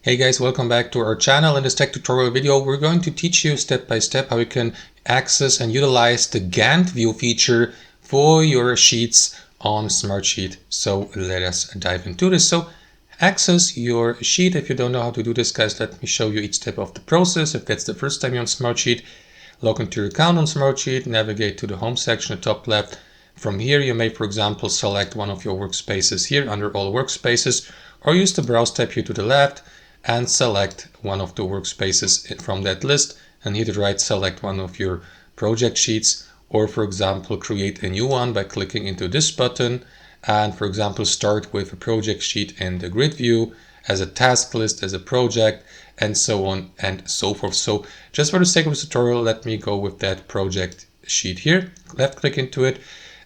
Hey guys, welcome back to our channel. In this tech tutorial video, we're going to teach you step by step how you can access and utilize the Gantt View feature for your sheets on Smartsheet. So let us dive into this. So access your sheet. If you don't know how to do this, guys, let me show you each step of the process. If that's the first time you're on Smartsheet, log into your account on Smartsheet, navigate to the home section, the top left. From here, you may, for example, select one of your workspaces here under all workspaces, or use the browse tab here to the left and select one of the workspaces from that list, and here to the right select one of your project sheets, or for example create a new one by clicking into this button and for example start with a project sheet in the grid view as a task list, as a project, and so on and so forth. So just for the sake of this tutorial, let me go with that project sheet here. Left click into it,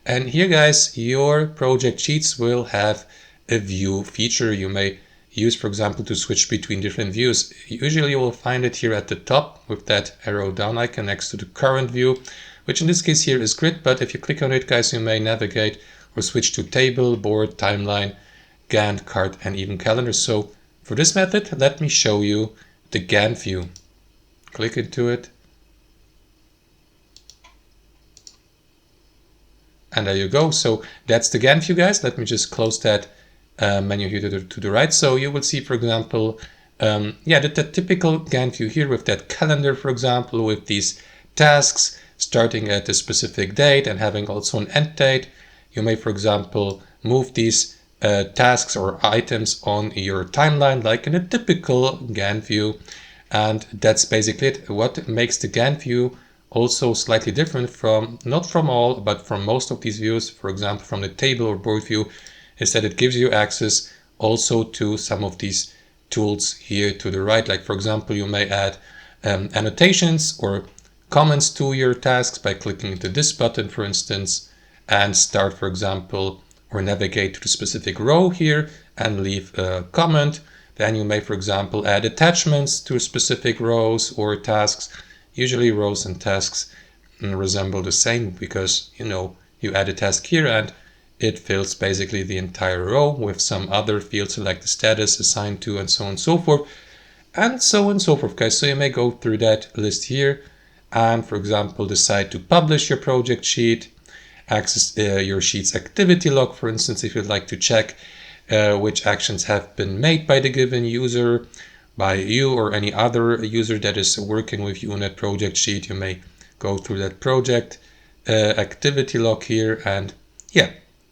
and here guys, your project sheets will have a view feature. You may use, for example, to switch between different views. Usually you will find it here at the top with that arrow down icon next to the current view, which in this case here is grid, but if you click on it, guys, you may navigate or switch to table, board, timeline, Gantt, card, and even calendar. So for this method, let me show you the Gantt view. Click into it. And there you go. So that's the Gantt view, guys. Let me just close that menu here to the right. So you will see, for example, the typical Gantt view here with that calendar, for example, with these tasks starting at a specific date and having also an end date. You may, for example, move these tasks or items on your timeline like in a typical Gantt view. And that's basically it. What makes the Gantt view also slightly different from, not from all, but from most of these views, for example, from the table or board view, is that it gives you access also to some of these tools here to the right. Like, for example, you may add annotations or comments to your tasks by clicking into this button, for instance, and start, for example, or navigate to the specific row here and leave a comment. Then you may, for example, add attachments to specific rows or tasks. Usually rows and tasks resemble the same because, you add a task here and it fills basically the entire row with some other fields like the status, assigned to, and so on and so forth. And so on and so forth, guys. So you may go through that list here and, for example, decide to publish your project sheet, access your sheet's activity log, for instance, if you'd like to check which actions have been made by the given user, by you or any other user that is working with you on that project sheet. You may go through that project activity log here and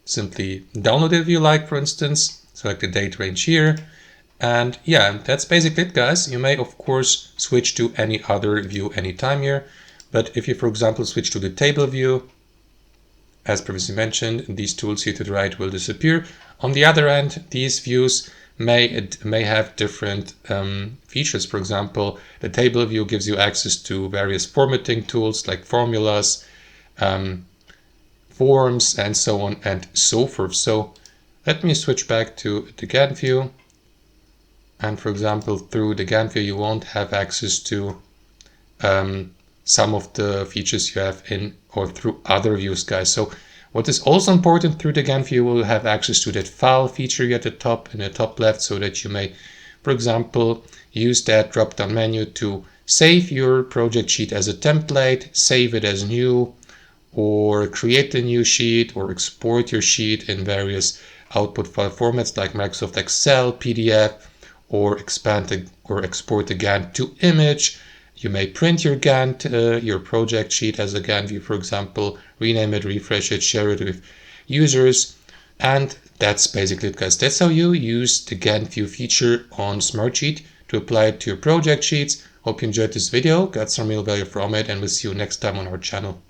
simply download it if you like, for instance, select the date range here. And that's basically it, guys. You may, of course, switch to any other view anytime here. But if you, for example, switch to the table view, as previously mentioned, these tools here to the right will disappear. On the other end, these views may have different features. For example, the table view gives you access to various formatting tools like formulas, forms, and so on and so forth. So let me switch back to the Gantt view. And for example, through the Gantt view, you won't have access to some of the features you have in or through other views, guys. So what is also important, through the Gantt view, you will have access to that file feature here at the top, in the top left, so that you may, for example, use that drop-down menu to save your project sheet as a template, save it as new, or create a new sheet, or export your sheet in various output file formats like Microsoft Excel, PDF, or expand or export the Gantt to image. You may print your Gantt, your project sheet as a Gantt view, for example, rename it, refresh it, share it with users. And that's basically it, guys. That's how you use the Gantt view feature on Smartsheet to apply it to your project sheets. Hope you enjoyed this video, got some real value from it, and we'll see you next time on our channel.